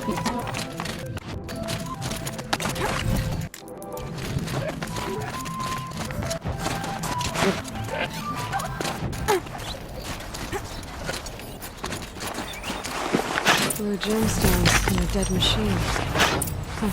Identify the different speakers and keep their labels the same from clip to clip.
Speaker 1: Blue gemstones in a dead machine. Huh.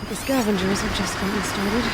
Speaker 1: The scavengers have just gotten started.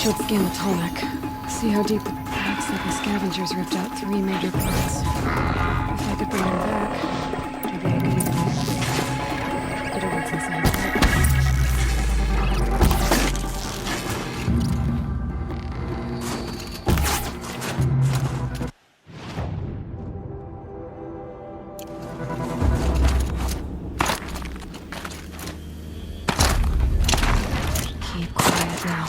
Speaker 1: Should scan the tarmac. See how deep. Looks like the scavengers ripped out 3 major parts. If I could bring them back, maybe I could even get a what's inside of it. Keep quiet now.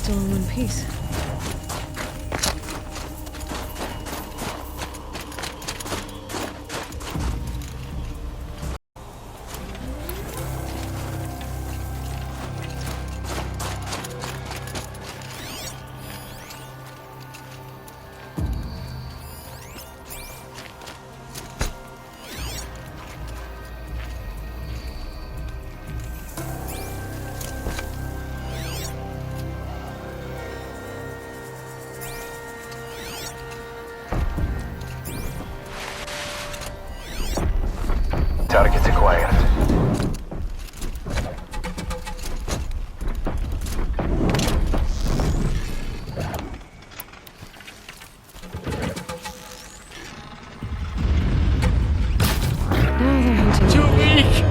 Speaker 1: still in one piece.
Speaker 2: Targets acquired.
Speaker 1: Now they're hunting.
Speaker 3: Too weak!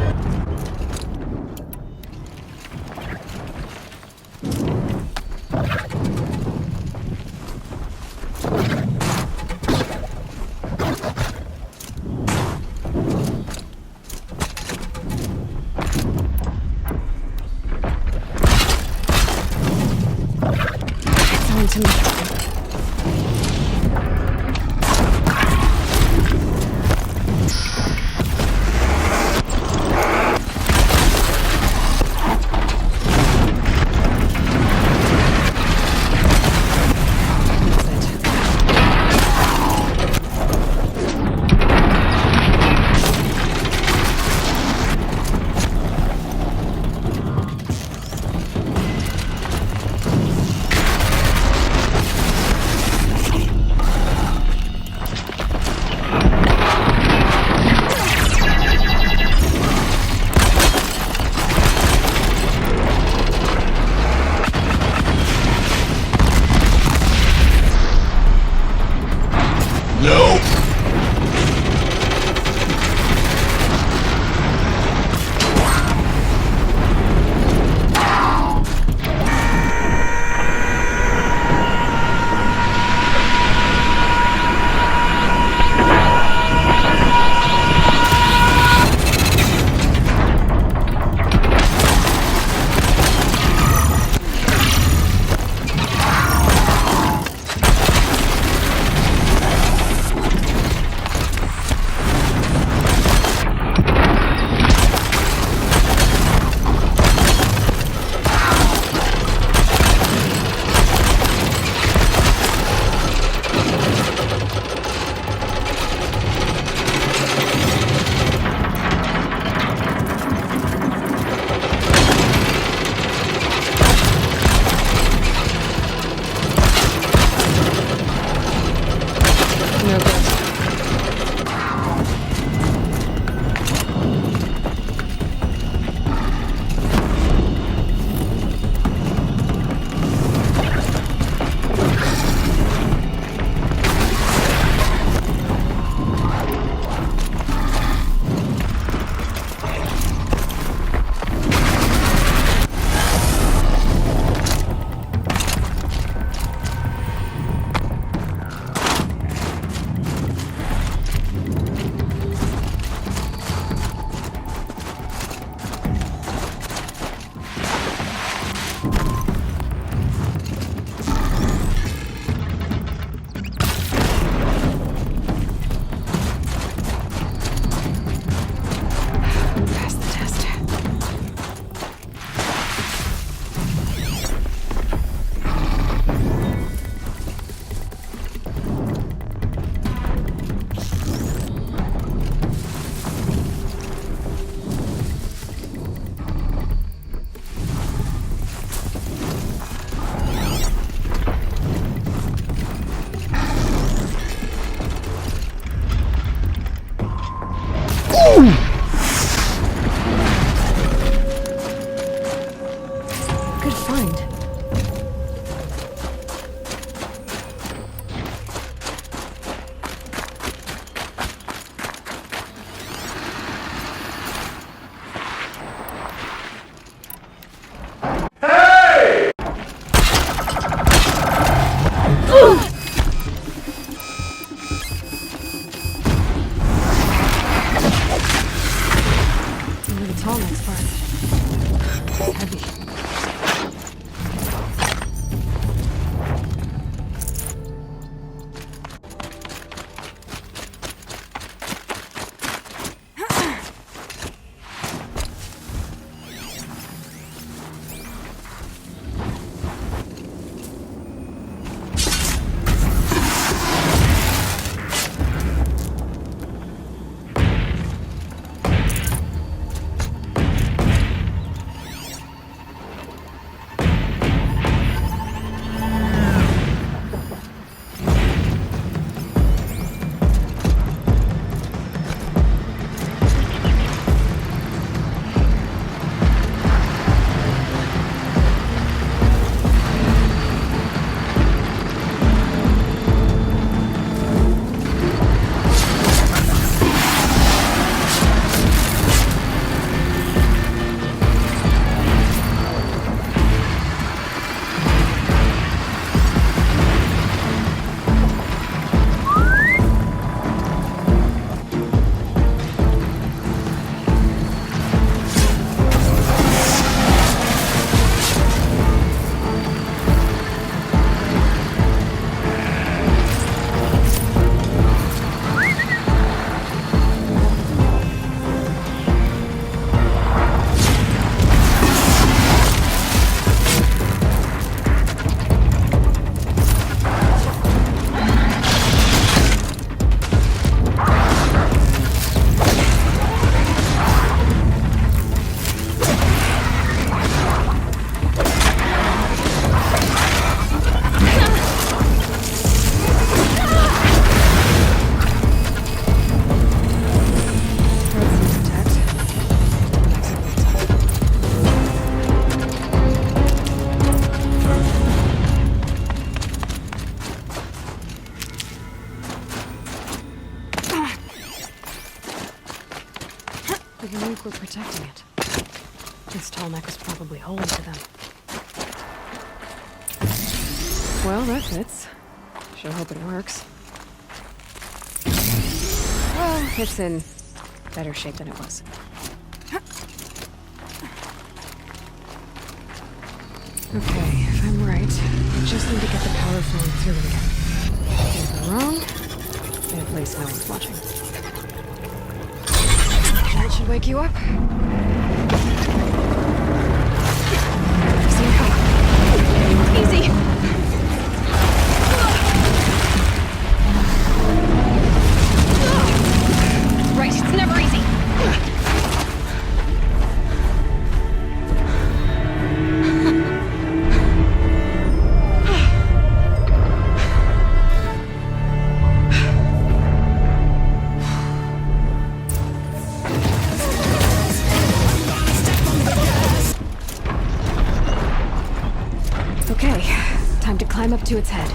Speaker 1: Excellent to me. the nuke were protecting it. This Tallneck was probably holy to them. Well, that fits. Sure hope it works. Well, it's in better shape than it was. Okay, if I'm right, I just need to get the power flowing through it again. If I'm wrong, in a place no one's watching. That should wake you up. Easy! Right, it's never easy! Okay, time to climb up to its head.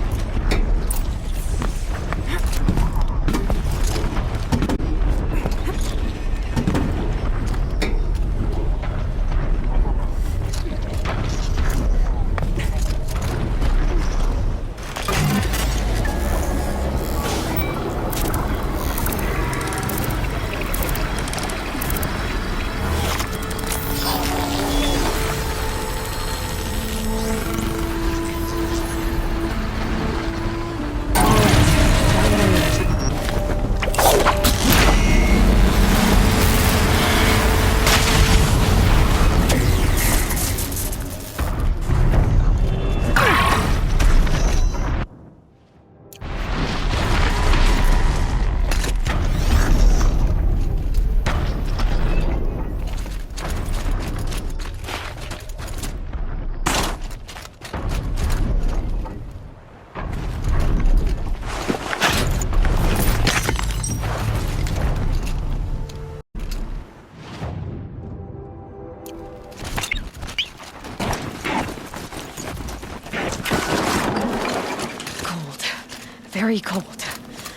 Speaker 1: Very cold.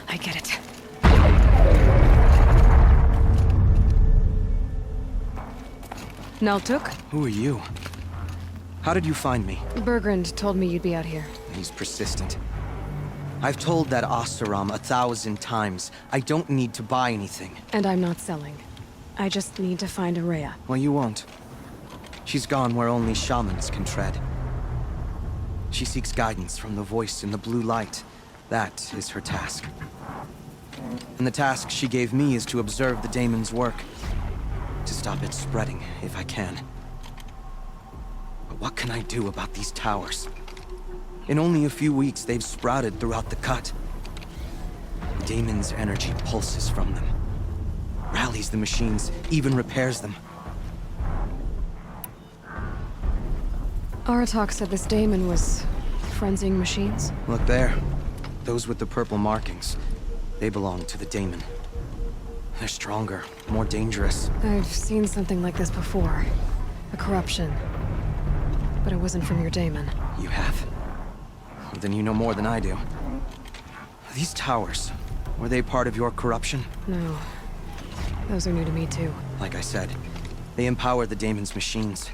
Speaker 1: I get it. Naltuk?
Speaker 3: Who are you? How did you find me?
Speaker 1: Bergrand told me you'd be out here.
Speaker 3: He's persistent. I've told that Oseram 1,000 times. I don't need to buy anything.
Speaker 1: And I'm not selling. I just need to find Ourea.
Speaker 3: Well, you won't. She's gone where only shamans can tread. She seeks guidance from the voice in the blue light. That is her task. And the task she gave me is to observe the daemon's work. To stop it spreading, if I can. But what can I do about these towers? In only a few weeks, they've sprouted throughout the cut. The daemon's energy pulses from them. Rallies the machines, even repairs them.
Speaker 1: Aratak said this daemon was frenzying machines.
Speaker 3: Look there. Those with the purple markings. They belong to the daemon. They're stronger, more dangerous.
Speaker 1: I've seen something like this before. A corruption. But it wasn't from your daemon.
Speaker 3: You have? Then you know more than I do. These towers, were they part of your corruption?
Speaker 1: No. Those are new to me too.
Speaker 3: Like I said, they empower the daemon's machines.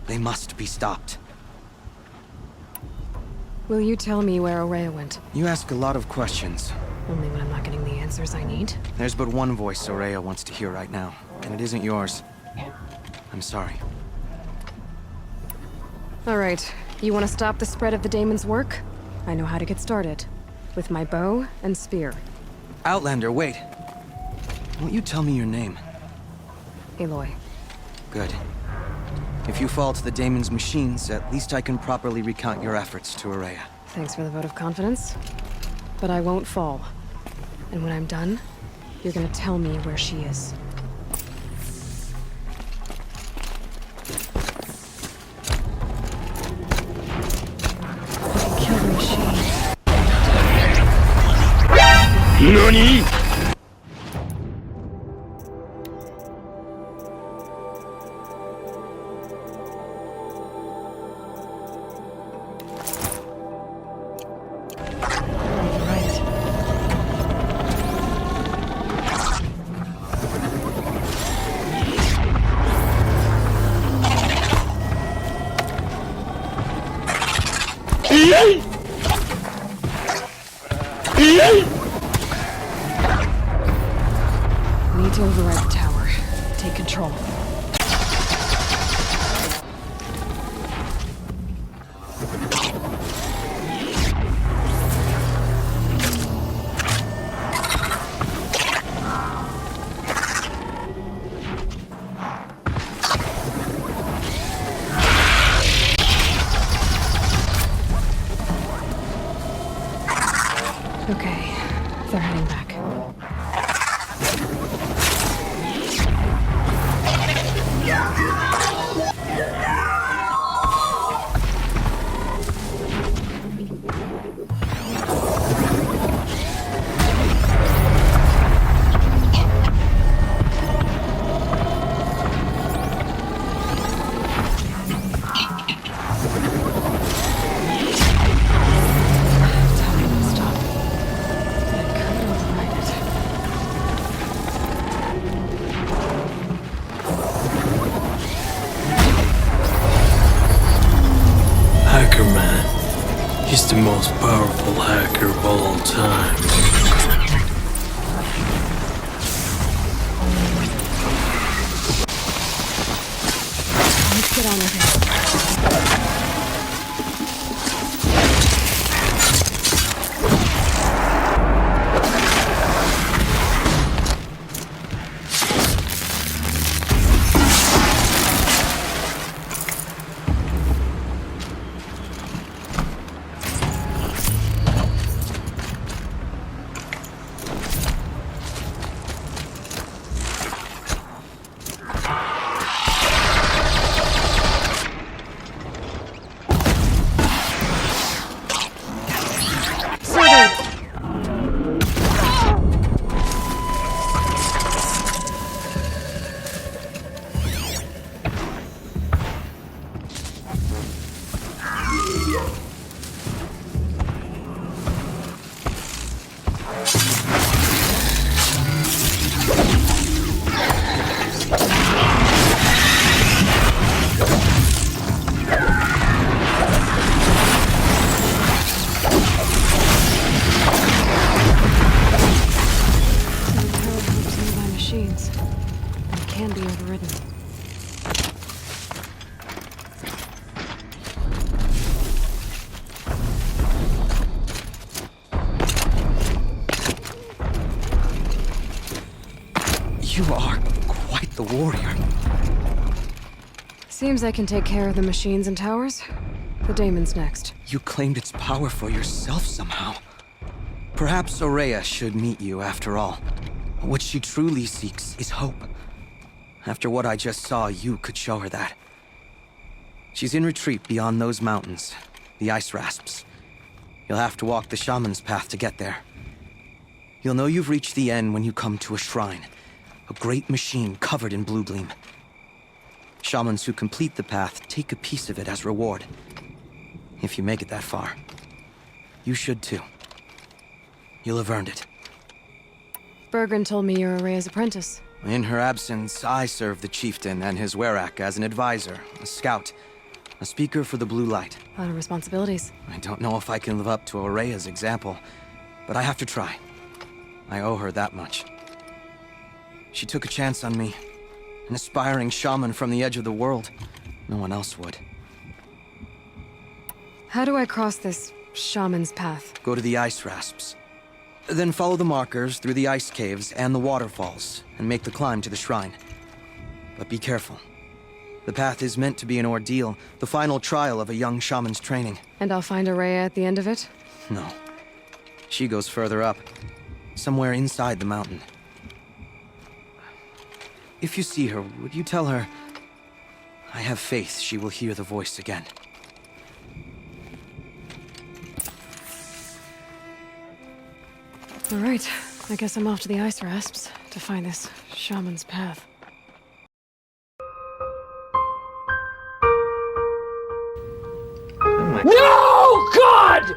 Speaker 3: They must be stopped.
Speaker 1: Will you tell me where Ourea went?
Speaker 3: You ask a lot of questions.
Speaker 1: Only when I'm not getting the answers I need.
Speaker 3: There's but one voice Ourea wants to hear right now, and it isn't yours. I'm sorry.
Speaker 1: All right. You want to stop the spread of the daemon's work? I know how to get started. With my bow and spear.
Speaker 3: Outlander, wait. Won't you tell me your name?
Speaker 1: Aloy.
Speaker 3: Good. If you fall to the daemon's machines, at least I can properly recount your efforts to Ourea.
Speaker 1: Thanks for the vote of confidence. But I won't fall. And when I'm done, you're gonna tell me where she is. Kill the machine.
Speaker 2: NANI?!
Speaker 1: need to override the tower. Take control. Okay, they're heading back. Time to stop. I could override it.
Speaker 4: Hacker Man. He's the most powerful hacker of all time.
Speaker 1: Let's get on with it. Machines. They can be overridden.
Speaker 3: You are quite the warrior.
Speaker 1: Seems I can take care of the machines and towers. The daemon's next.
Speaker 3: You claimed its power for yourself somehow. Perhaps Ourea should meet you after all. What she truly seeks is hope. After what I just saw, you could show her that. She's in retreat beyond those mountains, the ice rasps. You'll have to walk the shaman's path to get there. You'll know you've reached the end when you come to a shrine, a great machine covered in blue gleam. Shamans who complete the path take a piece of it as reward. If you make it that far, you should too. You'll have earned it.
Speaker 1: Bergren told me you're Ourea's apprentice.
Speaker 3: In her absence, I serve the chieftain and his werak as an advisor, a scout, a speaker for the Blue Light.
Speaker 1: A lot of responsibilities.
Speaker 3: I don't know if I can live up to Ourea's example, but I have to try. I owe her that much. She took a chance on me, an aspiring shaman from the edge of the world. No one else would.
Speaker 1: How do I cross this shaman's path?
Speaker 3: Go to the ice rasps. Then follow the markers through the ice caves and the waterfalls, and make the climb to the shrine. But be careful. The path is meant to be an ordeal, the final trial of a young shaman's training.
Speaker 1: And I'll find Ourea at the end of it?
Speaker 3: No. She goes further up, somewhere inside the mountain. If you see her, would you tell her, I have faith she will hear the voice again.
Speaker 1: All right, I guess I'm off to the ice rasps to find this shaman's path.
Speaker 5: No, God!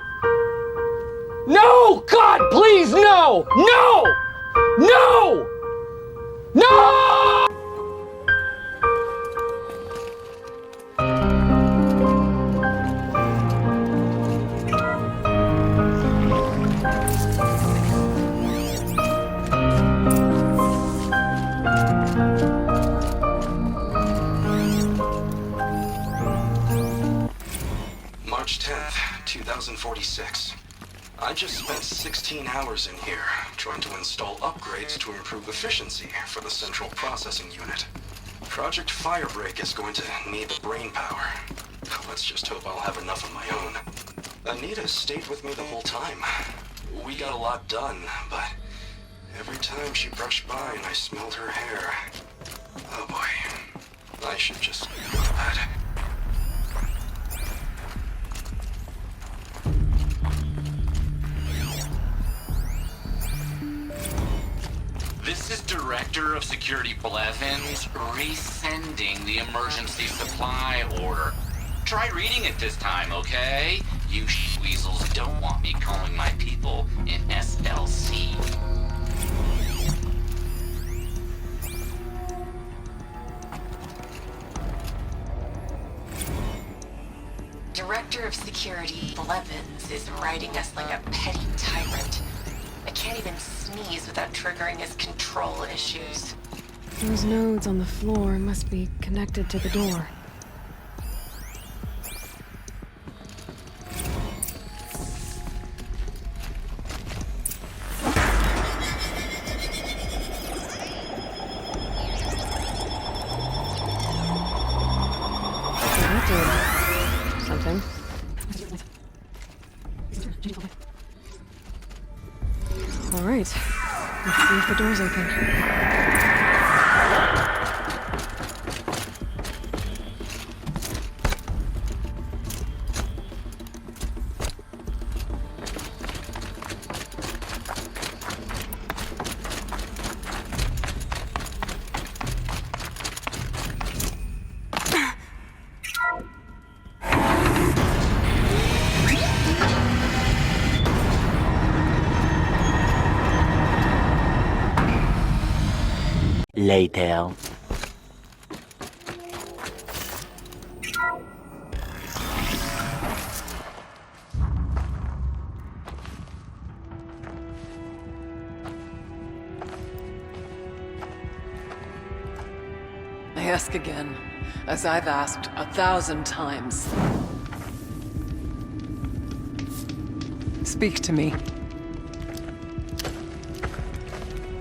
Speaker 5: No, God, please, no! No! No! No!
Speaker 6: 1946. I just spent 16 hours in here trying to install upgrades to improve efficiency for the central processing unit. Project Firebreak is going to need the brain power. Let's just hope I'll have enough of my own. Anita stayed with me the whole time. We got a lot done, but every time she brushed by and I smelled her hair, oh boy, I should just go to bed.
Speaker 7: This is Director of Security Blevins resending the emergency supply order. Try reading it this time, okay? You weasels don't want me calling my people in SLC.
Speaker 8: Director of Security Blevins is writing us like a petty tyrant. I can't even sneeze without triggering his control issues.
Speaker 1: Those nodes on the floor must be connected to the door. That did something. All right. Let's see if the door's open.
Speaker 9: Later.
Speaker 10: I ask again, as I've asked 1,000 times. Speak to me.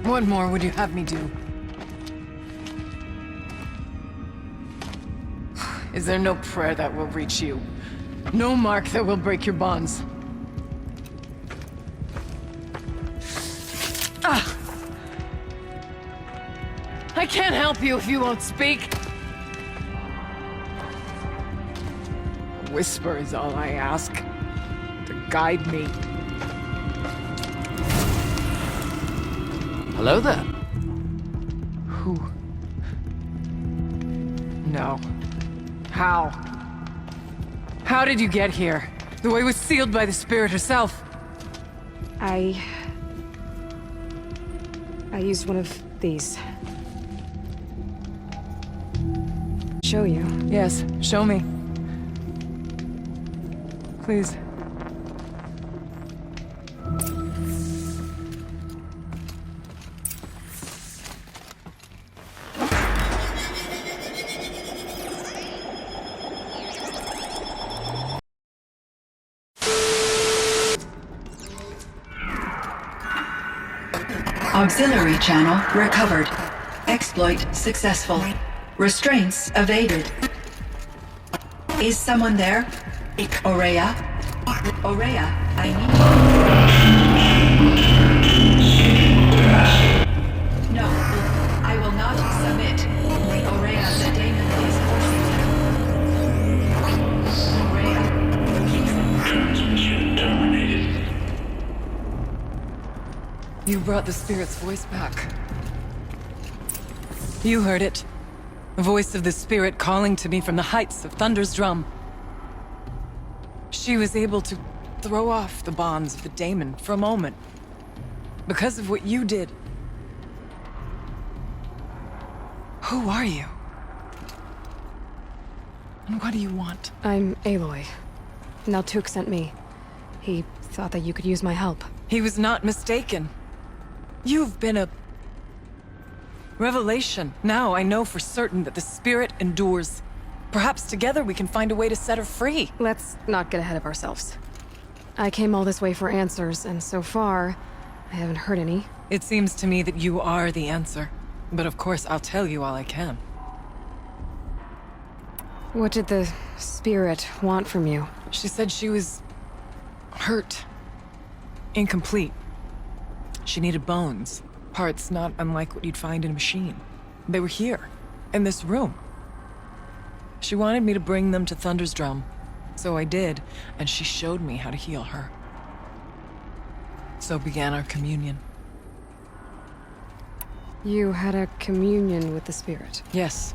Speaker 10: What more would you have me do? Is there no prayer that will reach you? No mark that will break your bonds? Ah! I can't help you if you won't speak! A whisper is all I ask. To guide me. Hello there. Who? No. How? How did you get here? The way was sealed by the spirit herself.
Speaker 1: I used one of these. Show you.
Speaker 10: Yes, show me. Please.
Speaker 11: Auxiliary channel recovered. Exploit successful. Restraints evaded. Is someone there? Aurea? Aurea, I need you. No, I will not submit. Aurea, the daemon is forcing you. Aurea.
Speaker 4: Transmission terminated.
Speaker 10: You brought the spirit's voice back. You heard it. The voice of the spirit calling to me from the heights of Thunder's drum. She was able to throw off the bonds of the daemon for a moment. Because of what you did. Who are you? And what do you want?
Speaker 1: I'm Aloy. Naltuk sent me. He thought that you could use my help.
Speaker 10: He was not mistaken. You've been a revelation. Now I know for certain that the spirit endures. Perhaps together we can find a way to set her free.
Speaker 1: Let's not get ahead of ourselves. I came all this way for answers, and so far, I haven't heard any.
Speaker 10: It seems to me that you are the answer. But of course, I'll tell you all I can.
Speaker 1: What did the spirit want from you?
Speaker 10: She said she was... hurt. Incomplete. She needed bones. Parts not unlike what you'd find in a machine. They were here, in this room. She wanted me to bring them to Thunder's Drum. So I did, and she showed me how to heal her. So began our communion.
Speaker 1: You had a communion with the spirit.
Speaker 10: Yes.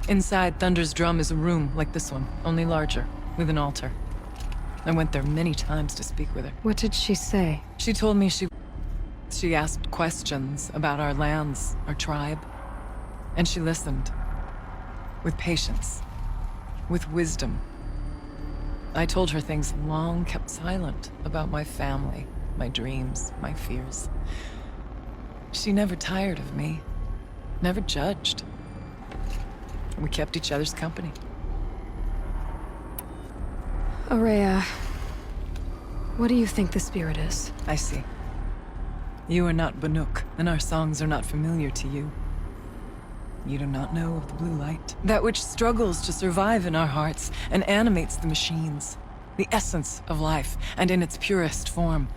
Speaker 10: Inside Thunder's Drum is a room like this one, only larger, with an altar. I went there many times to speak with her.
Speaker 1: What did she say?
Speaker 10: She told me she asked questions about our lands, our tribe. And she listened. With patience. With wisdom. I told her things long kept silent about my family, my dreams, my fears. She never tired of me. Never judged. We kept each other's company.
Speaker 1: Ourea, what do you think the spirit is?
Speaker 10: I see. You are not Banuk, and our songs are not familiar to you. You do not know of the blue light. That which struggles to survive in our hearts and animates the machines. The essence of life, and in its purest form.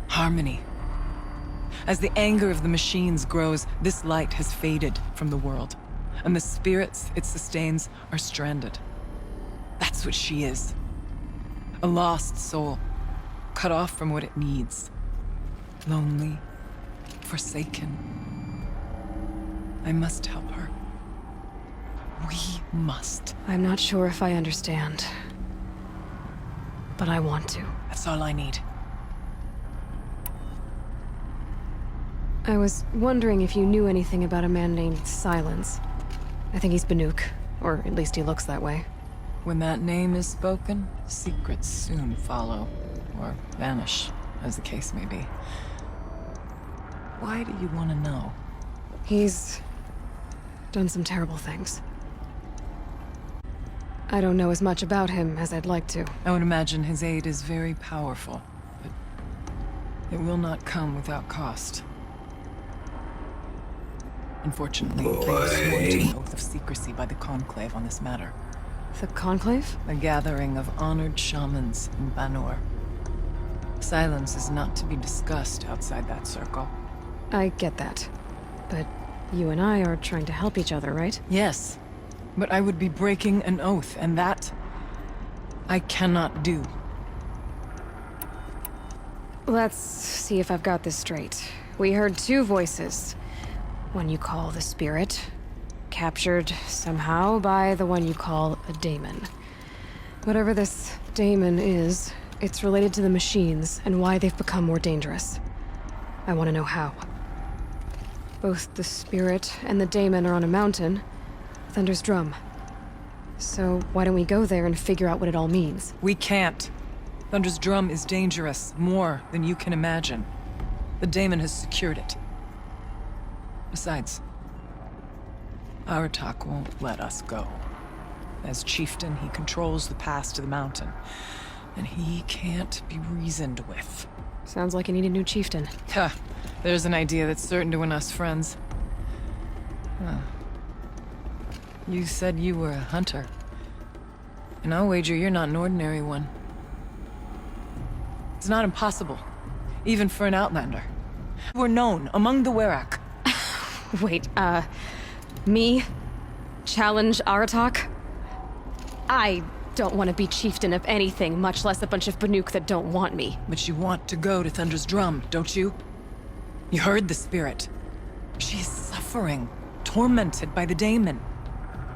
Speaker 10: Harmony. As the anger of the machines grows, this light has faded from the world. And the spirits it sustains are stranded. That's what she is. A lost soul. Cut off from what it needs. Lonely. Forsaken. I must help her. We must.
Speaker 1: I'm not sure if I understand. But I want to.
Speaker 10: That's all I need.
Speaker 1: I was wondering if you knew anything about a man named Silence. I think he's Banuk, or at least he looks that way.
Speaker 10: When that name is spoken, secrets soon follow, or vanish, as the case may be. Why do you want to know?
Speaker 1: He's done some terrible things. I don't know as much about him as I'd like to.
Speaker 10: I would imagine his aid is very powerful, but it will not come without cost. Unfortunately, they were sworn to an oath of secrecy by the Conclave on this matter.
Speaker 1: The Conclave?
Speaker 10: A gathering of honored shamans in Banur. Silence is not to be discussed outside that circle.
Speaker 1: I get that. But you and I are trying to help each other, right?
Speaker 10: Yes, but I would be breaking an oath, and that I cannot do.
Speaker 1: Let's see if I've got this straight. We heard two voices. One you call the spirit, captured somehow by the one you call a daemon. Whatever this daemon is, it's related to the machines and why they've become more dangerous. I want to know how. Both the spirit and the daemon are on a mountain, Thunder's Drum. So why don't we go there and figure out what it all means?
Speaker 10: We can't. Thunder's Drum is dangerous, more than you can imagine. The daemon has secured it. Besides, Aratak won't let us go. As chieftain, he controls the pass to the mountain, and he can't be reasoned with.
Speaker 1: Sounds like you need a new chieftain.
Speaker 10: Ha! There's an idea that's certain to win us friends. Huh. You said you were a hunter. And I'll wager you're not an ordinary one. It's not impossible, even for an outlander. We're known among the Werak.
Speaker 1: Wait, me? Challenge Aratak? I don't want to be chieftain of anything, much less a bunch of Banuk that don't want me.
Speaker 10: But you want to go to Thunder's Drum, don't you? You heard the spirit. She is suffering, tormented by the daemon.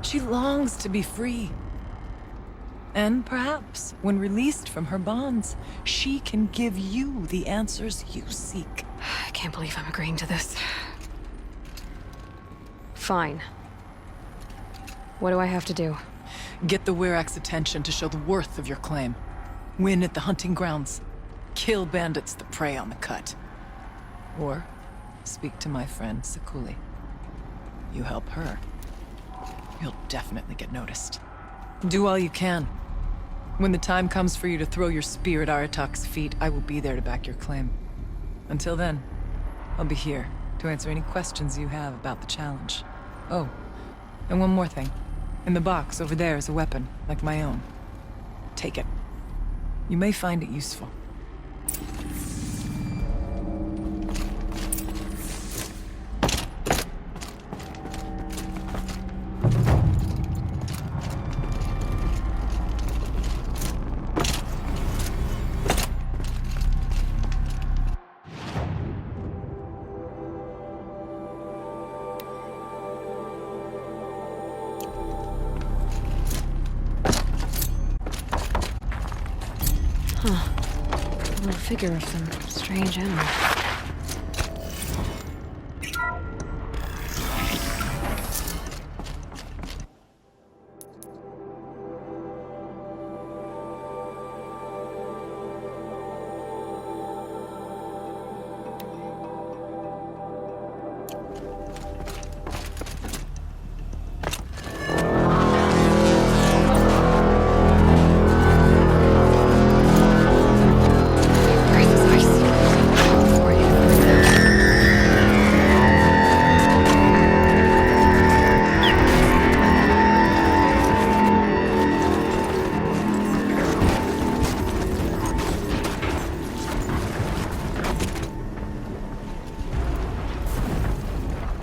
Speaker 10: She longs to be free. And perhaps, when released from her bonds, she can give you the answers you seek.
Speaker 1: I can't believe I'm agreeing to this. Fine. What do I have to do?
Speaker 10: Get the Werak's attention to show the worth of your claim. Win at the hunting grounds. Kill bandits that prey on the cut. Or speak to my friend Sekuli. You help her, you'll definitely get noticed. Do all you can. When the time comes for you to throw your spear at Aratak's feet, I will be there to back your claim. Until then, I'll be here to answer any questions you have about the challenge. Oh, and one more thing. In the box over there is a weapon, like my own. Take it. You may find it useful.
Speaker 1: A little figure of some strange animal.